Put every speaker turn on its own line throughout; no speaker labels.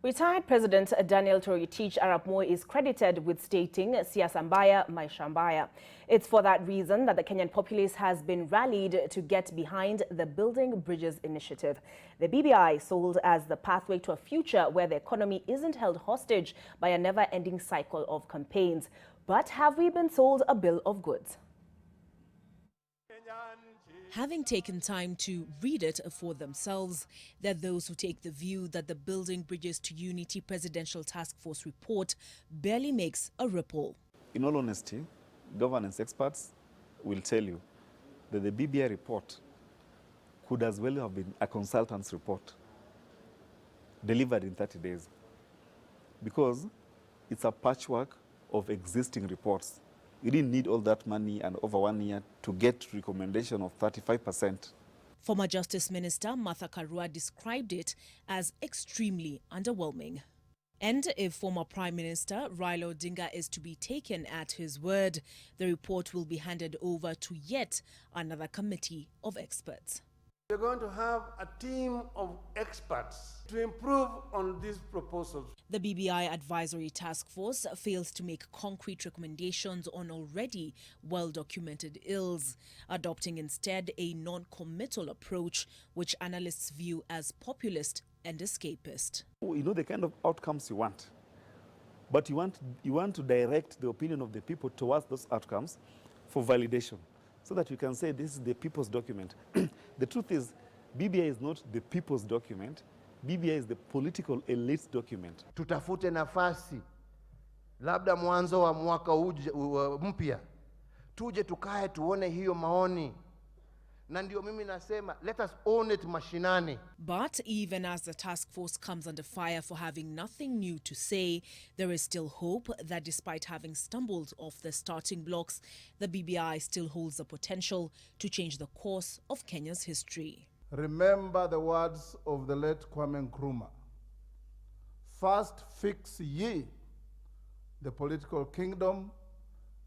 Retired President Daniel Toroitich Arap Moi is credited with stating "Siasa mbaya, maisha mbaya." It's for that reason that the Kenyan populace has been rallied to get behind the Building Bridges initiative. The BBI sold as the pathway to a future where the economy isn't held hostage by a never-ending cycle of campaigns. But have we been sold a bill of goods?
Having taken time to read it for themselves, there are those who take the view that the Building Bridges to Unity Presidential Task Force report barely makes a ripple.
In all honesty, governance experts will tell you that the BBI report could as well have been a consultant's report delivered in 30 days because it's a patchwork of existing reports. You didn't need all that money and over 1 year to get recommendation of 35%.
Former Justice Minister Martha Karua described it as extremely underwhelming. And if former Prime Minister Raila Odinga is to be taken at his word, the report will be handed over to yet another committee of experts.
We're going to have a team of experts to improve on these proposals.
The BBI Advisory Task Force fails to make concrete recommendations on already well-documented ills, adopting instead a non-committal approach which analysts view as populist and escapist.
You know the kind of outcomes you want, but you want to direct the opinion of the people towards those outcomes for validation, so that you can say this is the people's document. The truth is, BBI is not the people's document. BBI is the political elite's document.
Tutafute nafasi, labda mwanzo wa mwaka mpya, tuje tukae tuone hiyo maoni. Na ndio mimi nasema, let us own it mashinani.
But even as the task force comes under fire for having nothing new to say, there is still hope that despite having stumbled off the starting blocks, the BBI still holds the potential to change the course of Kenya's history.
Remember the words of the late Kwame Nkrumah. First fix ye the political kingdom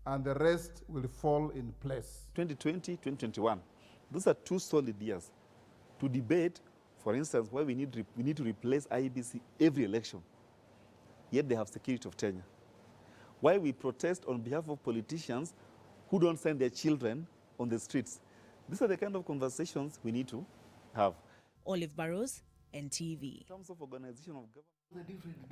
and the rest will fall in place.
2020, 2021. Those are 2 solid years to debate, for instance, why we need to replace IEBC every election, yet they have security of tenure. Why we protest on behalf of politicians who don't send their children on the streets. These are the kind of conversations we need to have.
Olive Barrows, NTV.
In terms of organization of government.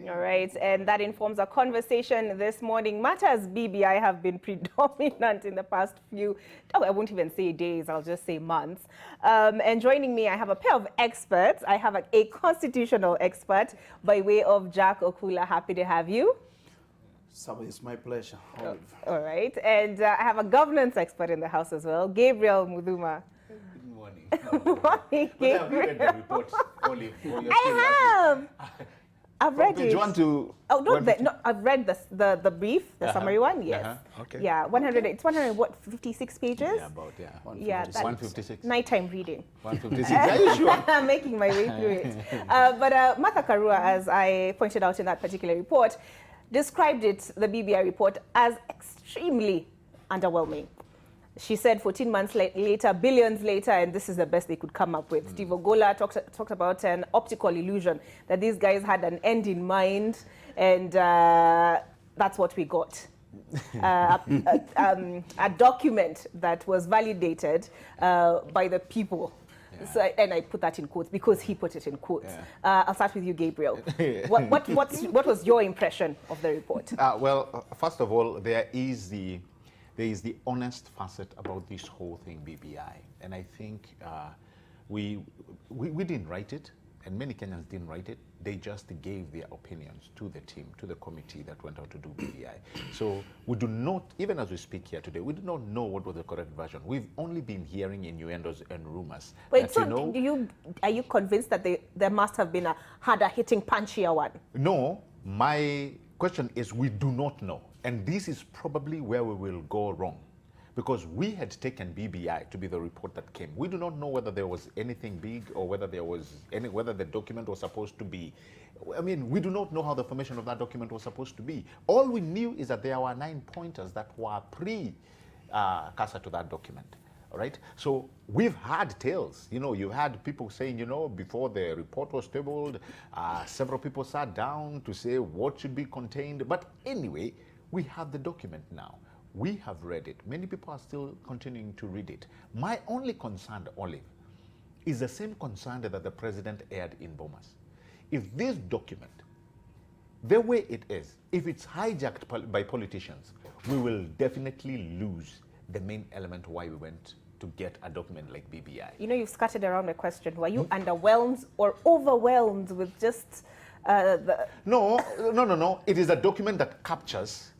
All right, and that informs our conversation this morning. Matters BBI have been predominant in the past few, I won't even say days, I'll just say months. And joining me, I have a pair of experts. I have a constitutional expert by way of Jack Okula. Happy to have you.
Saba, it's my pleasure. Olive.
All right, and I have a governance expert in the house as well, Gabriel Muthuma.
Good morning.
Good morning, Gabriel.
Have you read the report, Olive?
I have. I've read it.
Do you want to?
Oh, no, I've read the brief, the summary one. Yes.
Okay.
Yeah, 100. It's 156 pages.
Yeah, about
156. Nighttime reading.
156. Are you sure?
I'm making my way through it. But Martha Karua, as I pointed out in that particular report, described it, the BBI report, as extremely underwhelming. She said 14 months later, billions later, and this is the best they could come up with. Steve Ogola talked about an optical illusion, that these guys had an end in mind, and that's what we got. A document that was validated by the people. Yeah. So, and I put that in quotes because he put it in quotes. Yeah. I'll start with you, Gabriel. What was your impression of the report?
Well, first of all, there is the honest facet about this whole thing, BBI. And I think we didn't write it, and many Kenyans didn't write it. They just gave their opinions to the team, to the committee that went out to do BBI. So we do not, even as we speak here today, we do not know what was the correct version. We've only been hearing innuendos and rumors.
Wait, so are you convinced that there must have been a harder hitting, punchier one?
No, my question is we do not know. And this is probably where we will go wrong, because we had taken BBI to be the report that came. We do not know whether there was anything big or whether there was whether the document was supposed to be. I mean, we do not know how the formation of that document was supposed to be. All we knew is that there were 9 pointers that were pre-cursor to that document. All right. So we've had tales. You know, you've had people saying, you know, before the report was tabled, several people sat down to say what should be contained. But anyway, we have the document now. We have read it. Many people are still continuing to read it. My only concern, Olive, is the same concern that the president aired in Bomas. If this document, the way it is, if it's hijacked by politicians, we will definitely lose the main element why we went to get a document like BBI.
You know, you've scattered around my question. Were you underwhelmed or overwhelmed with just the...
No. It is a document that captures,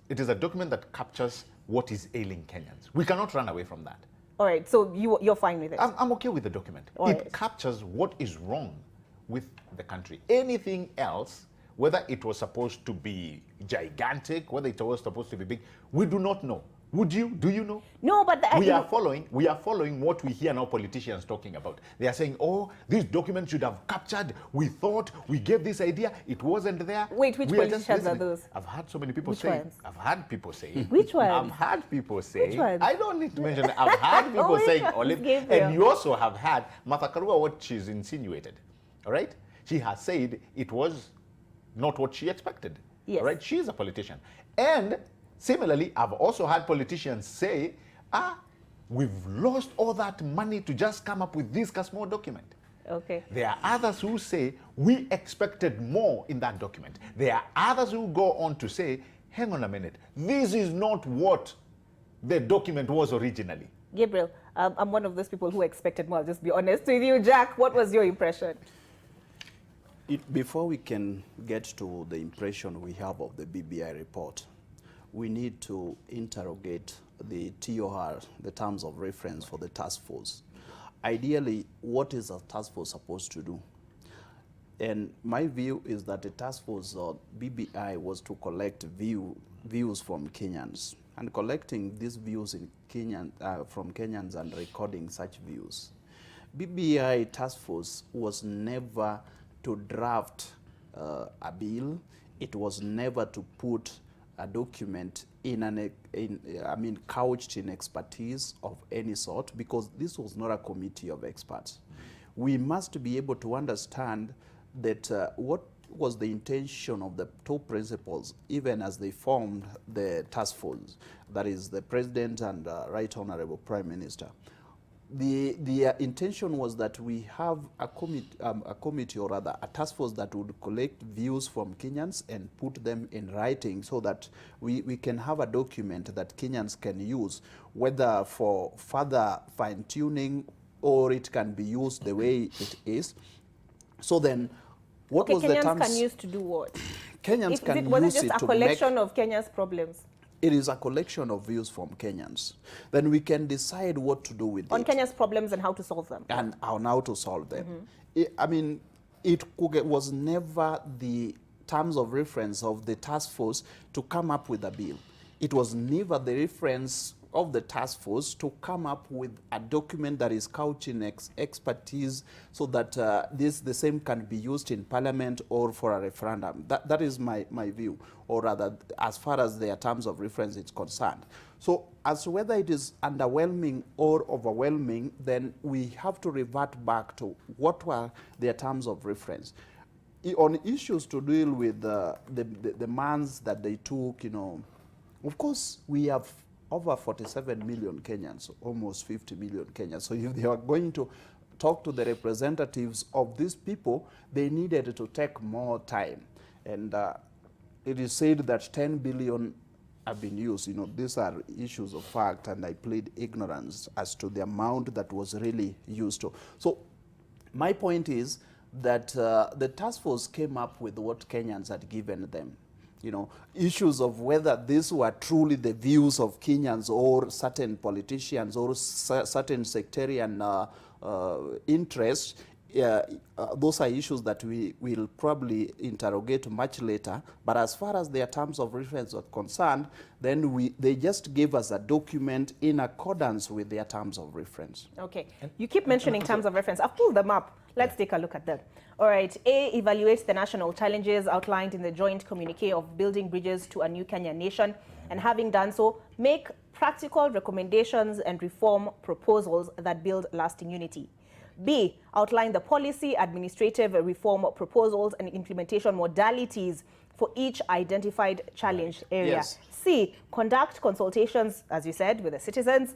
what is ailing Kenyans. We cannot run away from that.
All right, so you're fine with it?
I'm okay with the document. It captures what is wrong with the country. Anything else, whether it was supposed to be gigantic, whether it was supposed to be big, we do not know. Would you? Do you know?
No, but
we are following what we hear now politicians talking about. They are saying, oh, this document should have captured. We thought, we gave this idea, it wasn't there.
Wait, which politicians are those?
I've heard so many people
Which
say.
ones?
I've heard people say.
Which ones?
I've heard people say.
Which ones?
I don't need to mention it. I've heard people saying, Olive,
Gabriel?
and you also have heard Martha Karua what she's insinuated. All right? She has said it was not what she expected.
Yes.
All right? She's a politician. And similarly, I've also had politicians say, we've lost all that money to just come up with this small document.
Okay.
There are others who say, we expected more in that document. There are others who go on to say, hang on a minute, this is not what the document was originally.
Gabriel, I'm one of those people who expected more. I'll just be honest with you. Jack, what was your impression?
Before we can get to the impression we have of the BBI report, we need to interrogate the TOR, the terms of reference for the task force. Ideally, what is a task force supposed to do? And my view is that the task force, BBI, was to collect views from Kenyans, and collecting these views from Kenyans and recording such views. BBI task force was never to draft a bill. It was never to put a document couched in expertise of any sort, because this was not a committee of experts. We must be able to understand that what was the intention of the top principals, even as they formed the task force, that is the President and Right Honorable Prime Minister. The intention was that we have a committee, or rather a task force, that would collect views from Kenyans and put them in writing, so that we can have a document that Kenyans can use, whether for further fine-tuning or it can be used the way it is. So then, what was the terms?
Kenyans can use to do what?
Kenyans can use it to make...
Was it just a collection of Kenya's problems?
It is a collection of views from Kenyans. Then we can decide what to do with it.
On Kenya's problems and how to solve them.
And on how to solve them. It was never the terms of reference of the task force to come up with a bill. It was never the reference of the task force to come up with a document that is couched in expertise, so that the same can be used in parliament or for a referendum. That is my view, or rather, as far as their terms of reference is concerned. So as to whether it is underwhelming or overwhelming, then we have to revert back to what were their terms of reference. On issues to deal with the months that they took, of course, we have over 47 million Kenyans, almost 50 million Kenyans. So if they are going to talk to the representatives of these people, they needed to take more time. And it is said that 10 billion have been used. These are issues of fact, and I plead ignorance as to the amount that was really used to. So my point is that the task force came up with what Kenyans had given them. Issues of whether these were truly the views of Kenyans or certain politicians or certain sectarian interests, those are issues that we will probably interrogate much later. But as far as their terms of reference are concerned, then they just gave us a document in accordance with their terms of reference.
Okay. You keep mentioning terms of reference. I've pulled them up. Let's take a look at them. All right. A, evaluates the national challenges outlined in the joint communique of building bridges to a new Kenyan nation and having done so, make practical recommendations and reform proposals that build lasting unity. B, outline the policy, administrative reform proposals and implementation modalities for each identified challenge area.
Yes.
C, conduct consultations, as you said, with the citizens.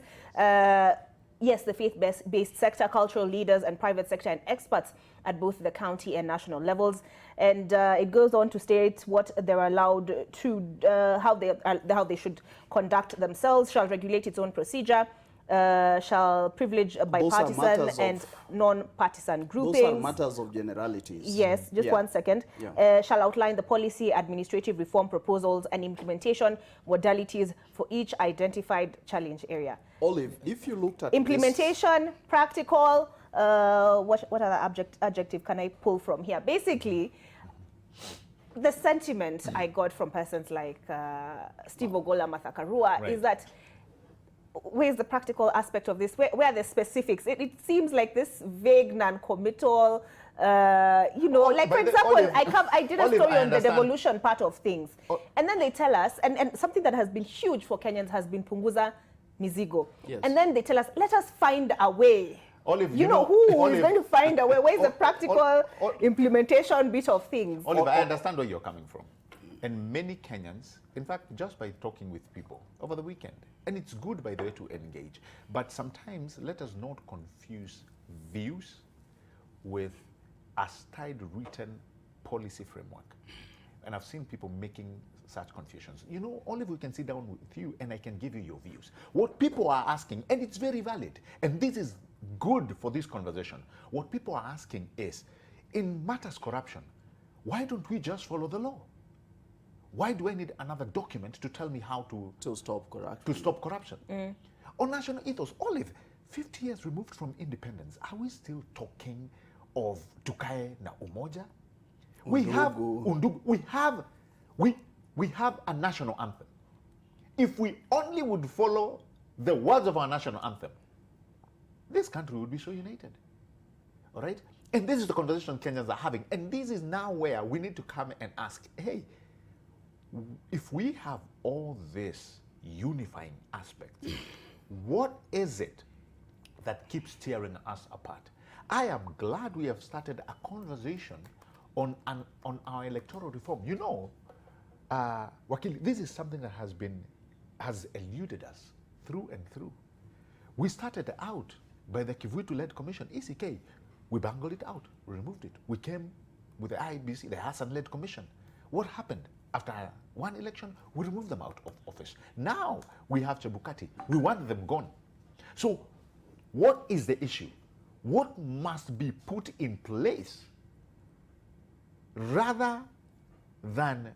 Yes, the faith-based sector, cultural leaders, and private sector and experts at both the county and national levels. And it goes on to state what they're allowed to, how they should conduct themselves, shall regulate its own procedure, shall privilege bipartisan and non-partisan groupings.
Those are matters of generalities.
Yes, just 1 second.
Yeah.
Shall outline the policy, administrative reform proposals and implementation modalities for each identified challenge area.
Olive, if you looked at
Implementation, practical, what other adjective can I pull from here? Basically, the sentiment I got from persons like Steve Ogola, Martha Karua, is that where's the practical aspect of this? Where are the specifics? It seems like this vague, non-committal, you know, like for example, I did a story on the devolution part of things. And then they tell us, and something that has been huge for Kenyans has been punguza mizigo.
Yes.
And then they tell us, let us find a way.
Olive,
you know who is going to find a way? Where is the practical implementation bit of things?
Olive, I understand where you're coming from. And many Kenyans, in fact, just by talking with people over the weekend, and it's good, by the way, to engage, but sometimes let us not confuse views with a style written policy framework. And I've seen people making such confusions. You know, Olive, we can sit down with you and I can give you your views. What people are asking, and it's very valid, and this is good for this conversation, what people are asking is, in matters corruption, why don't we just follow the law? Why do I need another document to tell me how to stop corruption? To stop corruption. On national ethos, Olive, 50 years removed from independence, are we still talking of tukae na umoja? We have undugu. We have a national anthem. If we only would follow the words of our national anthem, this country would be so united. All right? And this is the conversation Kenyans are having. And this is now where we need to come and ask, hey, if we have all this unifying aspects, what is it that keeps tearing us apart? I am glad we have started a conversation on our electoral reform. You know, Wakili, this is something that has eluded us through and through. We started out by the Kivuitu-led commission, ECK. We bungled it out, we removed it. We came with the IBC, the Hassan-led commission. What happened? After one election, we removed them out of office. Now we have Chebukati. We want them gone. So what is the issue? What must be put in place rather than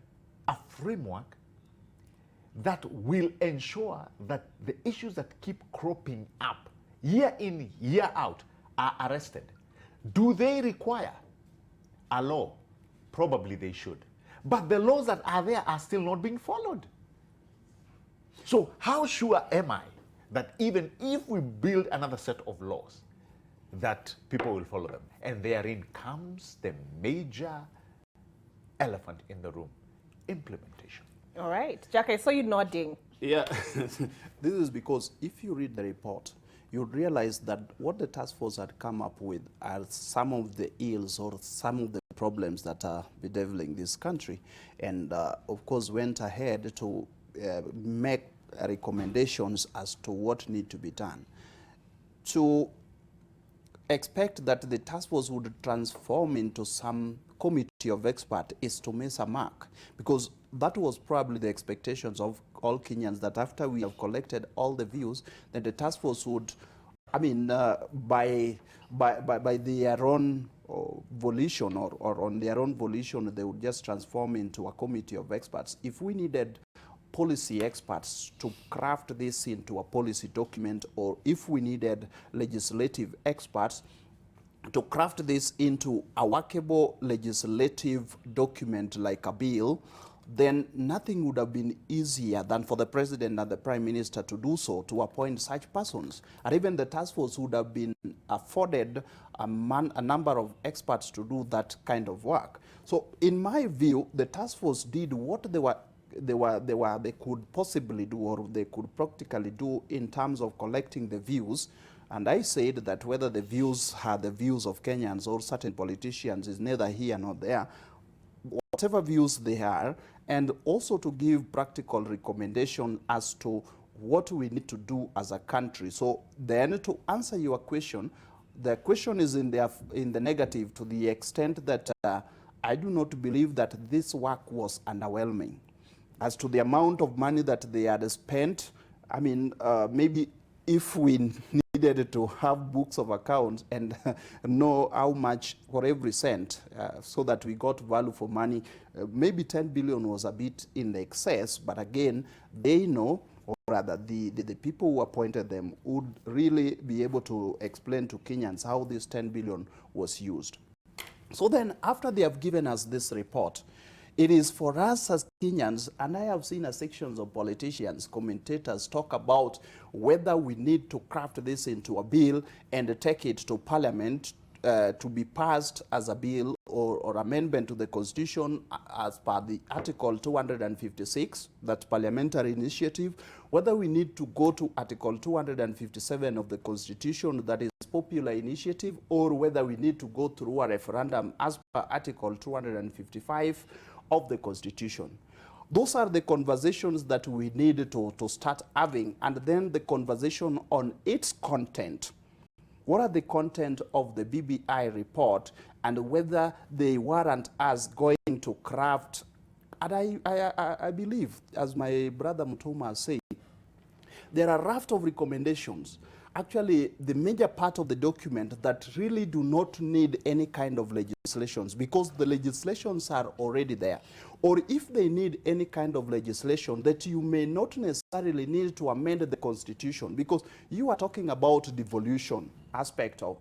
a framework that will ensure that the issues that keep cropping up year in, year out are arrested? Do they require a law? Probably they should. But the laws that are there are still not being followed. So how sure am I that even if we build another set of laws, that people will follow them? And therein comes the major elephant in the room, implementation.
All right. Jack, I saw you nodding.
Yeah, this is because if you read the report, you realize that what the task force had come up with are some of the ills or some of the problems that are bedeviling this country, and of course went ahead to make recommendations as to what need to be done. To expect that the task force would transform into some committee of experts is to miss a mark, because that was probably the expectations of all Kenyans, that after we have collected all the views, that the task force would, I mean, by their own volition or on their own volition, they would just transform into a committee of experts. If we needed policy experts to craft this into a policy document, or if we needed legislative experts to craft this into a workable legislative document like a bill, then nothing would have been easier than for the president and the prime minister to do so, to appoint such persons. And even the task force would have been afforded a number of experts to do that kind of work. So in my view, the task force did what they were they could possibly do, or they could practically do, in terms of collecting the views. And I said that whether the views are the views of Kenyans or certain politicians is neither here nor there. Whatever views they are, and also to give practical recommendation as to what we need to do as a country. So then, to answer your question, the question is in the negative, to the extent that I do not believe that this work was underwhelming. As to the amount of money that they had spent, I mean, maybe if we needed to have books of accounts and know how much for every cent, so that we got value for money, maybe 10 billion was a bit in the excess, but again, they know, or rather the people who appointed them would really be able to explain to Kenyans how this 10 billion was used. So then, after they have given us this report, it is for us as Kenyans, and I have seen sections of politicians, commentators talk about whether we need to craft this into a bill and take it to Parliament to be passed as a bill or amendment to the Constitution as per the Article 256, that parliamentary initiative, whether we need to go to Article 257 of the Constitution, that is popular initiative, or whether we need to go through a referendum as per Article 255 of the Constitution. Those are the conversations that we need to start having, and then the conversation on its content. What are the content of the BBI report, and whether they warrant us going to craft, and I believe, as my brother Muthuma said, there are a raft of recommendations. Actually, the major part of the document that really do not need any kind of legislations, because the legislations are already there. Or if they need any kind of legislation, that you may not necessarily need to amend the Constitution, because you are talking about devolution aspect of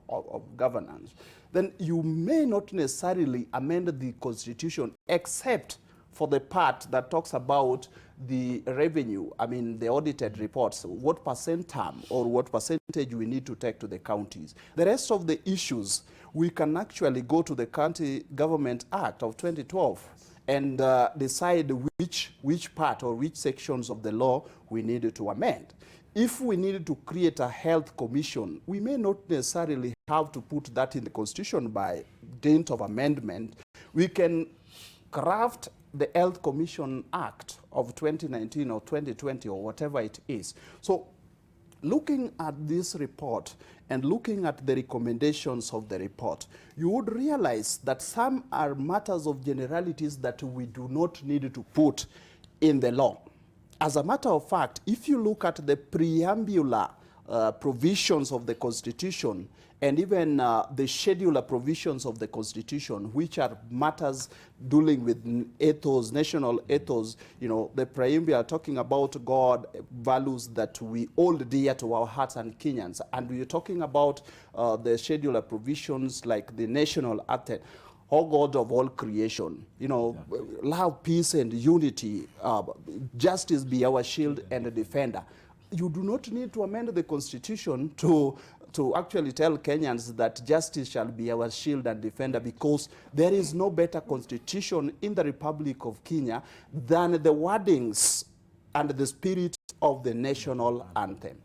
governance, then you may not necessarily amend the Constitution, except for the part that talks about the revenue, I mean the audited reports, what percent term or what percentage we need to take to the counties. The rest of the issues, we can actually go to the County Government Act of 2012 and decide which part or which sections of the law we needed to amend. If we needed to create a health commission, we may not necessarily have to put that in the Constitution by dint of amendment. We can craft the Health Commission Act of 2019 or 2020 or whatever it is. So looking at this report and looking at the recommendations of the report, you would realize that some are matters of generalities that we do not need to put in the law. As a matter of fact, if you look at the preambular provisions of the Constitution and even the schedular provisions of the Constitution, which are matters dealing with ethos, national ethos, you know, the preamble are talking about God, values that we hold dear to our hearts and Kenyans. And we're talking about the schedular provisions like the national anthem, O God of all creation, you know, love, peace, and unity, justice be our shield and defender. You do not need to amend the Constitution to actually tell Kenyans that justice shall be our shield and defender, because there is no better constitution in the Republic of Kenya than the wordings and the spirit of the national anthem.